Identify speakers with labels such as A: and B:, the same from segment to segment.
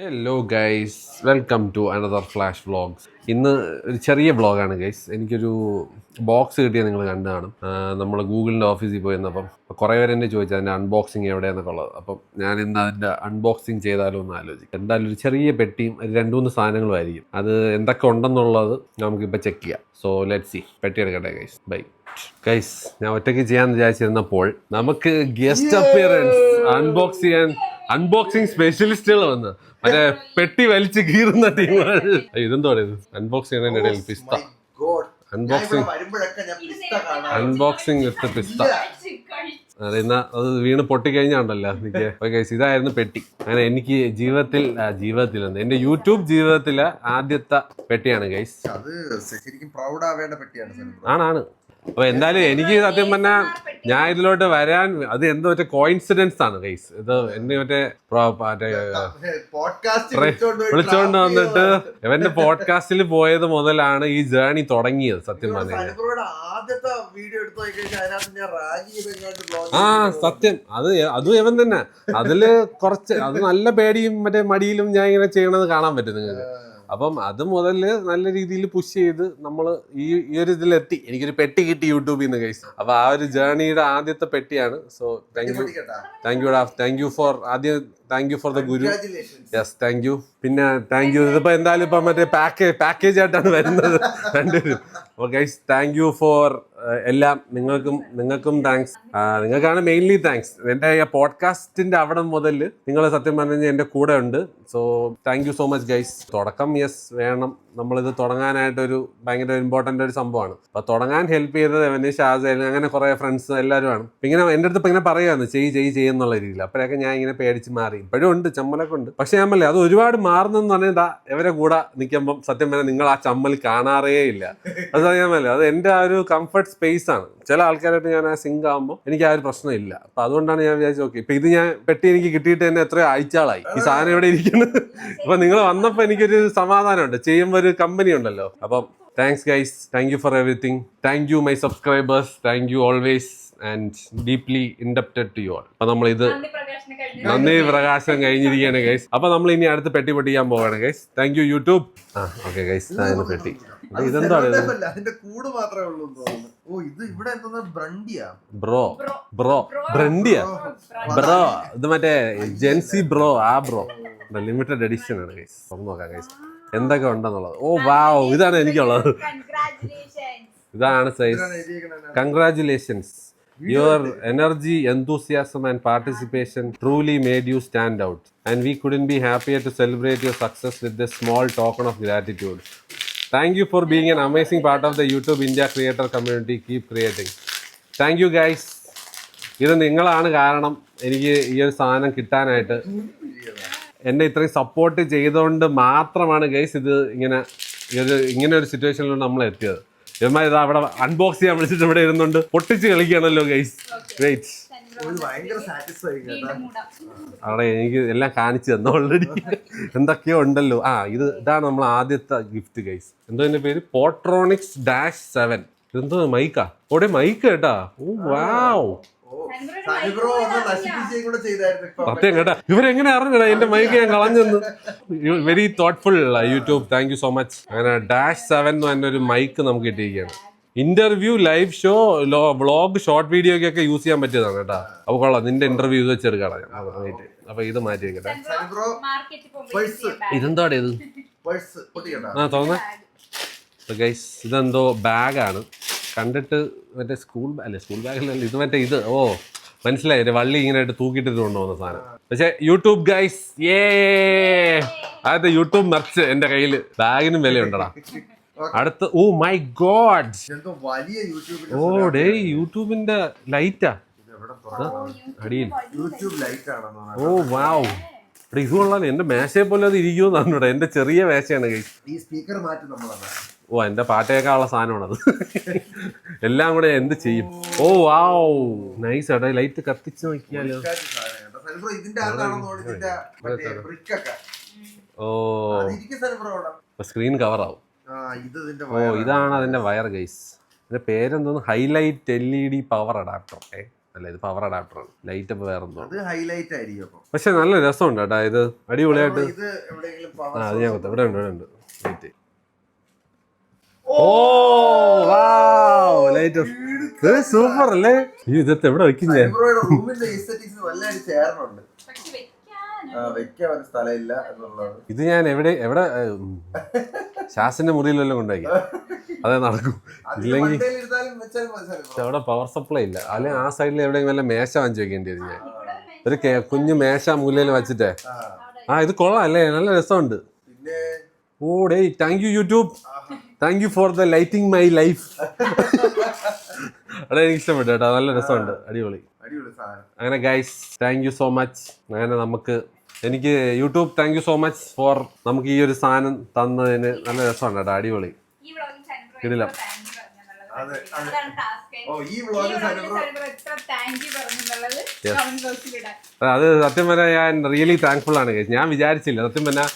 A: Hello guys, welcome to another flash vlogs. ഇന്ന് ഒരു ചെറിയ വ്ളോഗാണ് ഗൈസ്. എനിക്കൊരു ബോക്സ് കിട്ടിയത് നിങ്ങൾ കണ്ടു കാണും. നമ്മൾ ഗൂഗിളിൻ്റെ ഓഫീസിൽ പോയി വന്നപ്പം കുറേ പേര് എന്നെ ചോദിച്ചു അതിൻ്റെ അൺബോക്സിങ് എവിടെയെന്നൊക്കെ ഉള്ളത്. അപ്പം ഞാൻ ഇന്ന് അതിൻ്റെ അൺബോക്സിങ് ചെയ്താലോ എന്ന് ആലോചിക്കും. എന്തായാലും ഒരു ചെറിയ പെട്ടിയും രണ്ട് മൂന്ന് സാധനങ്ങളും ആയിരിക്കും. അത് എന്തൊക്കെ ഉണ്ടെന്നുള്ളത് നമുക്കിപ്പോൾ ചെക്ക് ചെയ്യാം. So let's see. പെട്ടി എടുക്കട്ടെ ഗൈസ്. Bye guys. ഞാൻ ഒറ്റയ്ക്ക് ചെയ്യാമെന്ന് വിചാരിച്ചിരുന്നപ്പോൾ നമുക്ക് ഗസ്റ്റ് അപ്പിയറൻസ് അൺബോക്സിങ് സ്പെഷ്യലിസ്റ്റുകൾ വന്ന് മറ്റേ പെട്ടി വലിച്ച് കീറുന്ന ടീമുകൾ. ഇതെന്തോ ഇത് അൺബോക്സ് ചെയ്യുന്നതിന്റെ ഇടയിൽ പിസ്ത. അൺബോക്സിങ് വിത്ത് പിസ്ത. എന്നാ അത് വീണ് പൊട്ടിക്കഴിഞ്ഞാണ്ടല്ലോ എനിക്ക്. ഇതായിരുന്നു പെട്ടി. അങ്ങനെ എനിക്ക് ജീവിതത്തിൽ എന്റെ യൂട്യൂബ് ജീവിതത്തിലെ ആദ്യത്തെ പെട്ടിയാണ് ഗൈസ്. ആണ്. അപ്പൊ എന്തായാലും എനിക്ക് സത്യം പറഞ്ഞാൽ ഞാൻ ഇതിലോട്ട് വരാൻ അത് എന്തോ മറ്റേ കോയിൻസിഡൻസ് ആണ് ഗൈസ്. ഇത് എന്നെ മറ്റേ വിളിച്ചോണ്ട് വന്നിട്ട് ഇവന്റെ പോഡ്കാസ്റ്റിൽ പോയത് മുതലാണ് ഈ ജേർണി തുടങ്ങിയത് സത്യം പറഞ്ഞാൽ. സത്യം അതും ഇവൻ തന്നെ. അതില് കുറച്ച് അത് നല്ല പേടിയും മറ്റേ മടിയിലും ഞാൻ ഇങ്ങനെ ചെയ്യണത് കാണാൻ പറ്റും നിങ്ങൾക്ക്. അപ്പം അത് മുതൽ നല്ല രീതിയിൽ പുഷ് ചെയ്ത് നമ്മൾ ഈ ഒരു ഇതിലെത്തി. എനിക്കൊരു പെട്ടി കിട്ടി യൂട്യൂബിൽ നിന്ന് ഗൈസ്. അപ്പൊ ആ ഒരു ജേർണിയുടെ ആദ്യത്തെ പെട്ടിയാണ്. So thank you for the guru. Yes, thank you. പിന്നെ താങ്ക് യു. ഇതിപ്പോ എന്തായാലും ഇപ്പൊ മറ്റേ പാക്കേജ് ആയിട്ടാണ് വരുന്നത് രണ്ടുപേരും. അപ്പോൾ ഗൈസ്, താങ്ക് യു ഫോർ എല്ലാം. നിങ്ങൾക്കും താങ്ക്സ്. നിങ്ങൾക്കാണ് മെയിൻലി താങ്ക്സ്. എൻ്റെ പോഡ്കാസ്റ്റിന്റെ അവിടെ മുതൽ നിങ്ങൾ സത്യം പറഞ്ഞു കഴിഞ്ഞാൽ എൻ്റെ കൂടെ ഉണ്ട്. So thank you so much guys. തുടക്കം വേണം. നമ്മളിത് തുടങ്ങാനായിട്ടൊരു ഭയങ്കര ഇമ്പോർട്ടൻ്റ് ഒരു സംഭവമാണ്. അപ്പോൾ തുടങ്ങാൻ ഹെൽപ്പ് ചെയ്തത് അവന് ഷാസേൽ അങ്ങനെ കുറേ ഫ്രണ്ട്സ് എല്ലാവരുമാണ്. ഇങ്ങനെ എൻ്റെ അടുത്ത് ഇപ്പം ഇങ്ങനെ പറയുകയാണ് ചെയ്യുന്നുള്ള രീതിയിൽ. അപ്പോഴൊക്കെ ഞാൻ ഇങ്ങനെ പേടിച്ച് മാറി. ഇപ്പോഴും ഉണ്ട്, ചമ്മലൊക്കെ ഉണ്ട്. പക്ഷെ ഞാൻ പറയില്ല, അത് ഒരുപാട് മാറുന്നെന്ന് പറഞ്ഞാൽ ഇവരെ കൂടെ നിൽക്കുമ്പം സത്യം പറഞ്ഞാൽ നിങ്ങൾ ആ ചമ്മൽ കാണാറേ ഇല്ല. അത് ഞാൻ പറയില്ല, അത് എൻ്റെ ആ ഒരു കംഫർട്ട് സ്പേസ് ആണ്. ചില ആൾക്കാരായിട്ട് ഞാൻ ആ സിങ്ക് ആകുമ്പോൾ എനിക്ക് ആ ഒരു പ്രശ്നമില്ല. അപ്പൊ അതുകൊണ്ടാണ് ഞാൻ വിചാരിച്ചു ഓക്കെ ഇപ്പൊ ഇത് ഞാൻ പെട്ടി എനിക്ക് കിട്ടിയിട്ട് തന്നെ എത്രയോ ആഴ്ചകളായി ഈ സാധനം ഇവിടെ ഇരിക്കുന്നത്. അപ്പൊ നിങ്ങൾ വന്നപ്പോൾ എനിക്കൊരു സമാധാനമുണ്ട്. ചെയ്യുമ്പോൾ ഒരു കമ്പനി ഉണ്ടല്ലോ. അപ്പം thanks guys. Thank you for everything. Thank you my subscribers. Thank you always and deeply indebted to you all. അപ്പൊ നമ്മൾ ഇത് നന്ദി പ്രകാശനം കഴിഞ്ഞിരിക്കുകയാണ് ഗൈസ്. അപ്പൊ നമ്മൾ ഇനി അടുത്ത് പെട്ടി പൊട്ടിക്കാൻ പോവാണ് guys. Thank you YouTube. Okay guys, പെട്ടി. ഇതെന്താണ് ബ്രോ ഇത് മറ്റേ ജെൻസി ബ്രോ. ആ ബ്രോ ലിമിറ്റഡ് എഡിഷൻ ആണ് ഗൈസ്. നോക്കാം ഗൈസ് എന്തൊക്കെ ഉണ്ടെന്നുള്ളത്. ഓ വാവ്, ഇതാണ് എനിക്കുള്ളത്. ഇതാണ് size. Congratulations. Your energy, enthusiasm and participation truly made you stand out. And we couldn't be happier to celebrate your success with this small token of gratitude. Thank you for being an amazing part of the YouTube India creator community. Keep creating. Thank you guys. ഇത് നിങ്ങളാണ് കാരണം എനിക്ക് ഈ ഒരു സാധനം കിട്ടാനായിട്ട്. എന്നെ ഇത്രയും സപ്പോർട്ട് ചെയ്തുകൊണ്ട് മാത്രമാണ് ഗൈസ് ഇത് ഇങ്ങനെ ഒരു സിറ്റുവേഷനിലാണ് നമ്മൾ എത്തിയത്. ഇതാ അവിടെ അൺബോക്സ് ചെയ്യാൻ വിളിച്ചിട്ട് ഇവിടെ ഇരുന്നുണ്ട് പൊട്ടിച്ച് കളിക്കുകയാണല്ലോ ഗൈസ്. വെയിറ്റ്, അവിടെ എനിക്ക് എല്ലാം കാണിച്ചു തന്നു ഓൾറെഡി. എന്തൊക്കെയോ ഉണ്ടല്ലോ. ഇതാണ് നമ്മൾ ആദ്യത്തെ ഗിഫ്റ്റ് ഗൈസ്. എന്തോ ഇതിന്റെ പേര്? പോട്രോണിക്സ് -7. ഇതെന്തോ മൈക്കാ? ഓടെ മൈക്ക് കേട്ടാ. ഓ വാവ്, സത്യം കേട്ടാ. ഇവരെങ്ങനെ അറിഞ്ഞടാ എന്റെ മൈക്ക് ഞാൻ കളഞ്ഞെന്ന്. Very thoughtful YouTube. Thank you so much. അങ്ങനെ -7 എന്ന് പറഞ്ഞ ഒരു മൈക്ക് നമുക്ക് കിട്ടിയിരിക്കുകയാണ്. Interview, live show, vlog, short വീഡിയോക്കൊക്കെ യൂസ് ചെയ്യാൻ പറ്റിയതാണ് കേട്ടാ. അപ്പൊ കൊള്ളാം. നിന്റെ ഇന്റർവ്യൂ ഇത് വെച്ചെടുക്കണം. അപ്പൊ ഇത് മാറ്റി വെക്കട്ടെ. ഇതെന്താ ഇത്? തോന്നുന്നേ ഗൈസ്, ഇതെന്തോ ബാഗാണ്. കണ്ടിട്ട് മറ്റേ സ്കൂൾ ബാഗല്ല. ഇത് മറ്റേ ഇത്. ഓ മനസ്സിലായി, വള്ളി ഇങ്ങനെ ആയിട്ട് തൂക്കിയിട്ടിട്ട് കൊണ്ടുപോകുന്ന സാധനം. പക്ഷെ യൂട്യൂബ് ഗൈസ്, അതായത് യൂട്യൂബ് മെർച്ച് എന്റെ കയ്യില്. ബാഗിനും വിലയുണ്ടടാ. അടുത്ത് ഓ മൈ ഗോഡ്, ഓ ഡേ യൂട്യൂബിന്റെ ലൈറ്റാ അടിയിൽ. ഓ വാവ്, ഇത് കൊള്ളാലോ. എന്റെ മേശയെ പോലെ അത് ഇരിക്കുമെന്നാണ്. എന്റെ ചെറിയ മേശയാണ് ഗൈസ്. ഓ എന്റെ പാട്ട് കേൾക്കാനുള്ള സാധനമാണത്. എല്ലാം കൂടെ എന്ത് ചെയ്യും. ഓ വാവ്, നൈസ് ആട്ടോ. ലൈറ്റ് കത്തിച്ച് നോക്കിയാലോ. ഓ സ്ക്രീൻ കവർ ആവും. ഓ ഇതാണ് അതിന്റെ വയർ ഗൈസ്. ഇതിന്റെ പേരെന്തോന്ന്? Highlight LED power adapter. അല്ല ഇത് പവർ അഡാപ്റ്റർ ആണ്. ലൈറ്റ് അപ്പോൾ വേറെ എന്തോ
B: ഹൈലൈറ്റ് ആയിരിക്കും.
A: പക്ഷെ നല്ല രസമുണ്ട് കേട്ടോ ഇത്, അടിപൊളിയായിട്ട്.
B: അത്
A: ഞാൻ ഇവിടെ ഉണ്ട് ലൈറ്റ്. ഓ വാവ്, ലൈറ്റ് സൂപ്പർ അല്ലേ? ഈ ഇതൊക്കെ എവിടെ വെക്കും ഞാൻ? ഇത് ഞാൻ എവിടെ ശാസിന്റെ മുറിയിലെല്ലാം കൊണ്ടുപോയി അതേ നടക്കും. ഇല്ലെങ്കിൽ അവിടെ പവർ സപ്ലൈ ഇല്ല. അല്ലെങ്കിൽ ആ സൈഡിൽ എവിടെയെങ്കിലും വല്ല മേശ വാങ്ങിച്ചു വെക്കേണ്ടി വരും. ഞാൻ ഒരു കുഞ്ഞു മേശ മൂലയിൽ വെച്ചിട്ടേ. ഇത് കൊള്ളാം അല്ലേ, നല്ല രസമുണ്ട്. ഓ ഡേ, thank you YouTube, thank you for the lighting my life. അവിടെ എനിക്ക് ഇഷ്ടപ്പെട്ടു കേട്ടോ, നല്ല രസമുണ്ട്, അടിപൊളി. അങ്ങനെ guys, thank you so much. അങ്ങനെ എനിക്ക് YouTube thank you so much for നമുക്ക് ഈ ഒരു സാധനം തന്നതിന്. നല്ല രസമുണ്ട് കേട്ടോ, അടിപൊളി. കിടില. അത് സത്യം പറഞ്ഞാൽ ഞാൻ റിയലി താങ്ക്ഫുൾ ആണ്. ഞാൻ വിചാരിച്ചില്ല സത്യം പറഞ്ഞാൽ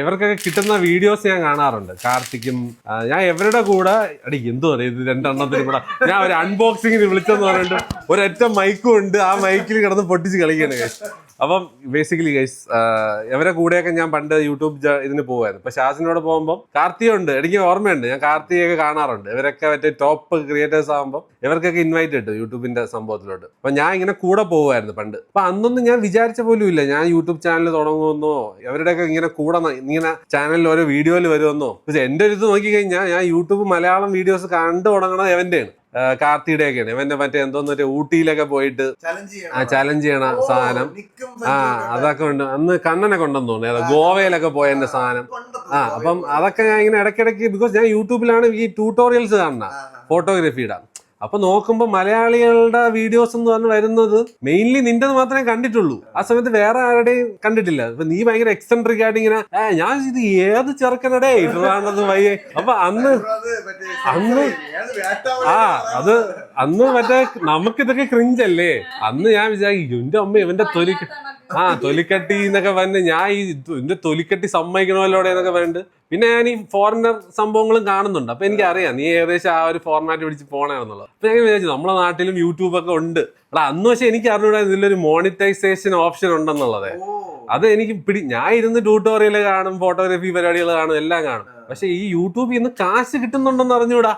A: ഇവർക്കൊക്കെ കിട്ടുന്ന വീഡിയോസ് ഞാൻ കാണാറുണ്ട്. കാർത്തിക്കും ഞാൻ ഇവരുടെ കൂടെ എന്തോ ഇത് രണ്ടെണ്ണത്തിനും കൂടെ ഞാൻ ഒരു അൺബോക്സിങ്ങിന് വിളിച്ചെന്ന് പറഞ്ഞിട്ട് ഒരൊറ്റ മൈക്കും ഉണ്ട്. ആ മൈക്കിൽ കിടന്ന് പൊട്ടിച്ച് കളിക്കുകയാണ് ഗൈസ്. അപ്പം ബേസിക്കലി ഗൈസ് ഇവരെ കൂടെയൊക്കെ ഞാൻ പണ്ട് യൂട്യൂബ് ഇതിന് പോകുമായിരുന്നു. പക്ഷെ ഷാസിനോട് പോകുമ്പോൾ കാർത്തിയുണ്ട്, എനിക്ക് ഓർമ്മയുണ്ട്. ഞാൻ കാർത്തിയൊക്കെ കാണാറുണ്ട്. ഇവരൊക്കെ മറ്റേ ടോപ്പ് ക്രിയേറ്റേഴ്സ് ആകുമ്പോൾ ഇവർക്കൊക്കെ ഇൻവൈറ്റ് കിട്ടും യൂട്യൂബിന്റെ സംഭവത്തിലോട്ട്. അപ്പൊ ഞാൻ ഇങ്ങനെ കൂടെ പോകുമായിരുന്നു പണ്ട്. അപ്പൊ അന്നൊന്നും ഞാൻ വിചാരിച്ച പോലും ഇല്ല ഞാൻ യൂട്യൂബ് ചാനൽ തുടങ്ങുമെന്നോ ഇവരുടെയൊക്കെ ഇങ്ങനെ കൂടെ ഇങ്ങനെ ചാനലിൽ ഓരോ വീഡിയോയിൽ വരുമെന്നോ. പക്ഷെ എന്റെ ഒരു ഇത് നോക്കിക്കഴിഞ്ഞാൽ ഞാൻ യൂട്യൂബ് മലയാളം വീഡിയോസ് കണ്ടു തുടങ്ങണത് എവന്റെയാണ്, കാർത്തിയുടെയൊക്കെയാണ്. ഇവന്റെ മറ്റേ എന്തോന്ന് ഊട്ടിയിലൊക്കെ പോയിട്ട് ചലഞ്ച് ചെയ്യണ സാധനം. അതൊക്കെ ഉണ്ട്. അന്ന് കണ്ണനെ കൊണ്ടെന്ന് തോന്നുന്നു, ഗോവയിലൊക്കെ പോയതിന്റെ സാധനം. അപ്പം അതൊക്കെ ഞാൻ ഇങ്ങനെ ഇടയ്ക്കിടയ്ക്ക്, ബിക്കോസ് ഞാൻ യൂട്യൂബിലാണ് ഈ ട്യൂട്ടോറിയൽസ് കാണുന്നത് ഫോട്ടോഗ്രാഫിയുടെ. അപ്പൊ നോക്കുമ്പോ മലയാളികളുടെ വീഡിയോസ് എന്ന് പറഞ്ഞ് വരുന്നത് മെയിൻലി നിന്റേത് മാത്രമേ കണ്ടിട്ടുള്ളൂ. ആ സമയത്ത് വേറെ ആരുടെയും കണ്ടിട്ടില്ല. അപ്പൊ നീ ഭയങ്കര എക്സെൻട്രിക് ആയിട്ട് ഇങ്ങനെ ഞാൻ ഇത് ഏത് ചെറുക്കനടേ ഇട്ടത് വയ്യേ. അപ്പൊ അന്ന് അന്ന് മറ്റേ നമുക്കിതൊക്കെ ക്രിഞ്ചല്ലേ. അന്ന് ഞാൻ വിചാരിക്കും എന്റെ അമ്മ ഇവന്റെ തൊലിക്കട്ടി എന്നൊക്കെ പറഞ്ഞ് ഞാൻ എന്റെ തൊലിക്കട്ടി സമ്മതിക്കണമല്ലോടെ എന്നൊക്കെ പറഞ്ഞിട്ട്. പിന്നെ ഞാൻ ഈ ഫോറിനർ സംഭവങ്ങളും കാണുന്നുണ്ട്. അപ്പൊ എനിക്കറിയാം നീ ഏകദേശം ആ ഒരു ഫോർമാറ്റ് പിടിച്ച് പോണെന്നുള്ളത്. അപ്പൊ ഞാൻ വിചാരിച്ചു നമ്മളെ നാട്ടിലും യൂട്യൂബ് ഒക്കെ ഉണ്ട്. അന്ന് പക്ഷെ എനിക്ക് അറിഞ്ഞൂടാ ഇതിലൊരു മോണിറ്റൈസേഷൻ ഓപ്ഷൻ ഉണ്ടെന്നുള്ളത്. അത് എനിക്ക് ഞാൻ ഇരുന്ന് ട്യൂട്ടോറിയൽ കാണും, ഫോട്ടോഗ്രാഫി പരിപാടികൾ കാണും, എല്ലാം കാണും. പക്ഷെ ഈ യൂട്യൂബിൽ നിന്ന് കാശ് കിട്ടുന്നുണ്ടെന്ന് അറിഞ്ഞൂടാ.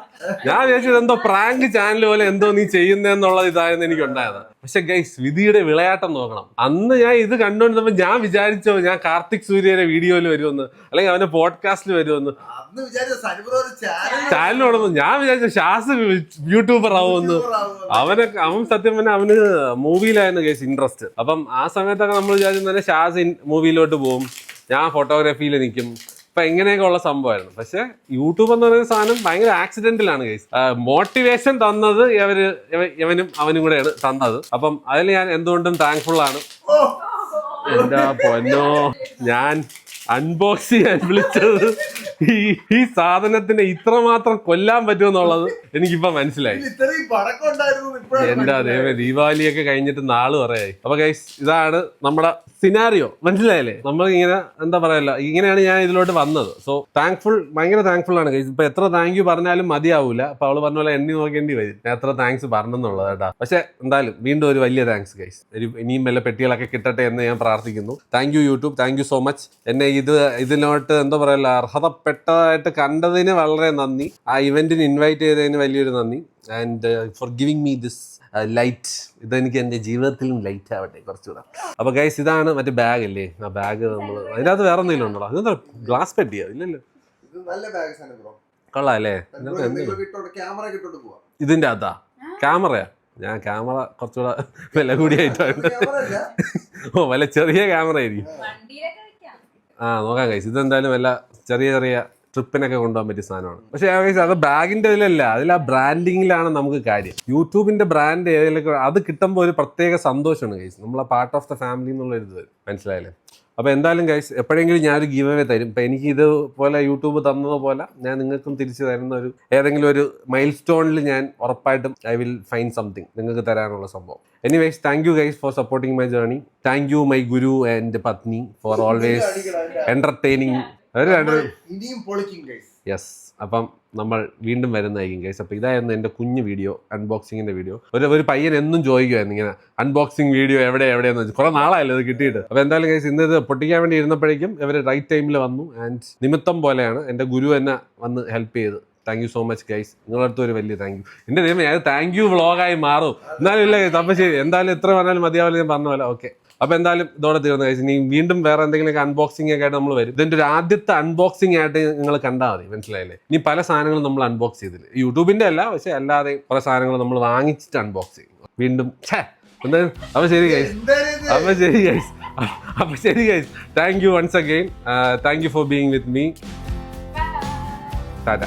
A: ഞാൻ വിചാരിച്ചത് എന്തോ പ്രാങ്ക് ചാനൽ പോലെ എന്തോ നീ ചെയ്യുന്നതെന്നുള്ളത് ഇതായിരുന്നു എനിക്ക് ഉണ്ടായത്. പക്ഷെ ഗൈസ്, വിധിയുടെ വിളയാട്ടം നോക്കണം. അന്ന് ഞാൻ ഇത് കണ്ടുകൊണ്ടിരുന്നപ്പോൾ ഞാൻ വിചാരിച്ചോ ഞാൻ കാർത്തിക് സൂര്യയുടെ വീഡിയോയിൽ വരുമെന്ന്, അല്ലെങ്കിൽ അവന്റെ പോഡ്കാസ്റ്റിൽ വരുമെന്ന്. ചാനലോടൊന്നും ഞാൻ വിചാരിച്ച ഷാസ് യൂട്യൂബർ ആവുമെന്ന്. അവൻ സത്യം പറഞ്ഞാൽ അവന് മൂവിയിലായിരുന്നു ഗൈസ് ഇൻട്രസ്റ്റ്. അപ്പം ആ സമയത്തൊക്കെ നമ്മൾ വിചാരിച്ചു ഷാസ് മൂവിയിലോട്ട് പോകും, ഞാൻ ഫോട്ടോഗ്രാഫിയിൽ നിൽക്കും. അപ്പൊ ഇങ്ങനെയൊക്കെ ഉള്ള സംഭവമായിരുന്നു. പക്ഷെ യൂട്യൂബ് എന്ന് പറയുന്ന സാധനം ഭയങ്കര ആക്സിഡന്റലാണ് ഗൈസ്. മോട്ടിവേഷൻ തന്നത് ഇവനും അവനും കൂടെയാണ് തന്നത്. അപ്പം അതിൽ ഞാൻ എന്തുകൊണ്ടും താങ്ക്ഫുൾ ആണ്. എന്താ പൊന്നോ, ഞാൻ അൺബോക്സ് ചെയ്യാൻ വിളിച്ചത് ഈ സാധനത്തിനെ ഇത്രമാത്രം കൊല്ലാൻ പറ്റുമെന്നുള്ളത് എനിക്കിപ്പോ മനസ്സിലായി. എന്താ ദൈവമേ, ദീപാവലിയൊക്കെ കഴിഞ്ഞിട്ട് നാള് പറയായി. അപ്പൊ ഗൈസ്, ഇതാണ് നമ്മുടെ സിനാരിയോ, മനസ്സിലായല്ലേ? നമ്മൾ ഇങ്ങനെ എന്താ പറയല്ല, ഇങ്ങനെയാണ് ഞാൻ ഇതിലോട്ട് വന്നത്. സോ ഭയങ്കര താങ്ക്ഫുൾ ആണ് ഗൈസ്. ഇപ്പൊ എത്ര താങ്ക് യു പറഞ്ഞാലും മതിയാവൂല. അപ്പൊ അവള് പറഞ്ഞ പോലെ എണ്ണി നോക്കേണ്ടി വരും ഞാൻ എത്ര താങ്ക്സ് പറഞ്ഞെന്നുള്ളത് കേട്ടാ. പക്ഷെ എന്തായാലും വീണ്ടും ഒരു വലിയ താങ്ക്സ് ഗൈസ്. ഇനിയും വല്ല പെട്ടികളൊക്കെ കിട്ടട്ടെ എന്ന് ഞാൻ പ്രാർത്ഥിക്കുന്നു. Thank you YouTube, thank you so much. എന്നെ ഇതിനോട്ട് എന്താ പറയല്ല, അർഹതപ്പെട്ടതായിട്ട് കണ്ടതിന് വളരെ നന്ദി. ആ ഇവന്റിന് ഇൻവൈറ്റ് ചെയ്തതിന് വലിയൊരു നന്ദി. And for giving me this light. ഇതെനിക്ക് എൻ്റെ ജീവിതത്തിലും ലൈറ്റ് ആവട്ടെ കുറച്ചുകൂടെ. അപ്പൊ ഗൈസ്, ഇതാണ് മറ്റേ ബാഗ് അല്ലേ, ആ ബാഗ് നമ്മൾ അതിനകത്ത് വേറെ എന്തെങ്കിലും ഉണ്ടോ? അതെന്താ ഗ്ലാസ് പെട്ടിയോ? ഇല്ലല്ലോ, കൊള്ളാം അല്ലേ? ഇതിന്റെ അകത്താ ക്യാമറയാ? ഞാൻ ക്യാമറ കുറച്ചുകൂടെ വില കൂടിയായിട്ടുണ്ട്. വല്ല ചെറിയ ക്യാമറ ആയിരിക്കും. നോക്കാം ഗൈസ്. ഇതെന്തായാലും വല്ല ചെറിയ ട്രിപ്പിനൊക്കെ കൊണ്ടുപോകാൻ പറ്റിയ സാധനമാണ്. പക്ഷേ അത് ബാഗിന്റെ ഇതിലല്ല, അതിൽ ആ ബ്രാൻഡിങ്ങിലാണ് നമുക്ക് കാര്യം. യൂട്യൂബിന്റെ ബ്രാൻഡ് ഏതിലൊക്കെ അത് കിട്ടുമ്പോൾ ഒരു പ്രത്യേക സന്തോഷമാണ് ഗൈസ്. നമ്മളെ പാർട്ട് ഓഫ് ദ ഫാമിലി എന്നുള്ളൊരു മനസ്സിലായില്ലേ? അപ്പോൾ എന്തായാലും ഗൈസ്, എപ്പോഴെങ്കിലും ഞാനൊരു ഗീവ് അവേ തരും. ഇപ്പം എനിക്ക് ഇതുപോലെ യൂട്യൂബ് തന്നതുപോലെ ഞാൻ നിങ്ങൾക്കും തിരിച്ചു തരുന്ന ഏതെങ്കിലും ഒരു മൈൽ സ്റ്റോണിൽ ഞാൻ ഉറപ്പായിട്ടും ഐ വിൽ ഫൈൻഡ് സംതിങ് നിങ്ങൾക്ക് തരാനുള്ള സംഭവം. Anyways, thank you guys four supporting my journey. Thank you my Guru and പത്നി ഫോർ ഓൾവേസ് എന്റർടൈനിങ്. യെസ്. അപ്പം നമ്മൾ വീണ്ടും വരുന്നതായിരിക്കും ഗൈസ്. അപ്പോൾ ഇതായിരുന്നു എൻ്റെ കുഞ്ഞു വീഡിയോ, അൺബോക്സിങ്ങിൻ്റെ വീഡിയോ. ഒരു പയ്യൻ എന്നും ചോദിക്കുമായിരുന്നു ഇങ്ങനെ അൺബോക്സിങ് വീഡിയോ എവിടെയെന്ന് വെച്ചാൽ കുറേ നാളായല്ലോ ഇത് കിട്ടിയിട്ട്. അപ്പോൾ എന്തായാലും ഗൈസ് ഇന്ന് ഇത് പൊട്ടിക്കാൻ വേണ്ടി ഇരുന്നപ്പോഴേക്കും ഇവർ റൈറ്റ് ടൈമിൽ വന്നു. ആൻഡ് നിമിത്തം പോലെയാണ് എൻ്റെ ഗുരു എന്നെ വന്ന് ഹെൽപ്പ് ചെയ്ത്. Thank you so much guys. നിങ്ങളടുത്ത് ഒരു വലിയ താങ്ക് യു. എൻ്റെ ദൈവം അത് താങ്ക് യു വ്ളോഗായി മാറും. എന്നാലും ഇല്ല ഗൈസ്. അപ്പോൾ ശരി, എന്തായാലും എത്ര പറഞ്ഞാലും മതിയാവില്ല, ഞാൻ പറഞ്ഞ പോലെ. ഓക്കെ, അപ്പോൾ എന്തായാലും ഇതോടെ തീർന്നു ഗൈസ്. ഇനി വീണ്ടും വേറെ എന്തെങ്കിലുമൊക്കെ അൺബോക്സിംഗ് ഒക്കെ ആയിട്ട് നമ്മൾ വരും. ഇതിൻ്റെ ഒരു ആദ്യത്തെ അൺബോക്സിംഗ് ആയിട്ട് നിങ്ങൾ കണ്ടാൽ മതി, മനസ്സിലായില്ലേ? ഇനി പല സാധനങ്ങളും നമ്മൾ അൺബോക്സ് ചെയ്തില്ല, യൂട്യൂബിൻ്റെ അല്ല, പക്ഷേ അല്ലാതെ കുറേ സാധനങ്ങൾ നമ്മൾ വാങ്ങിച്ചിട്ട് അൺബോക്സ് ചെയ്യും. വീണ്ടും എന്തായാലും അപ്പോൾ ശരി ഗൈസ്. അപ്പോൾ ശരി guys. Thank you once again. Thank you for being with me. Tata.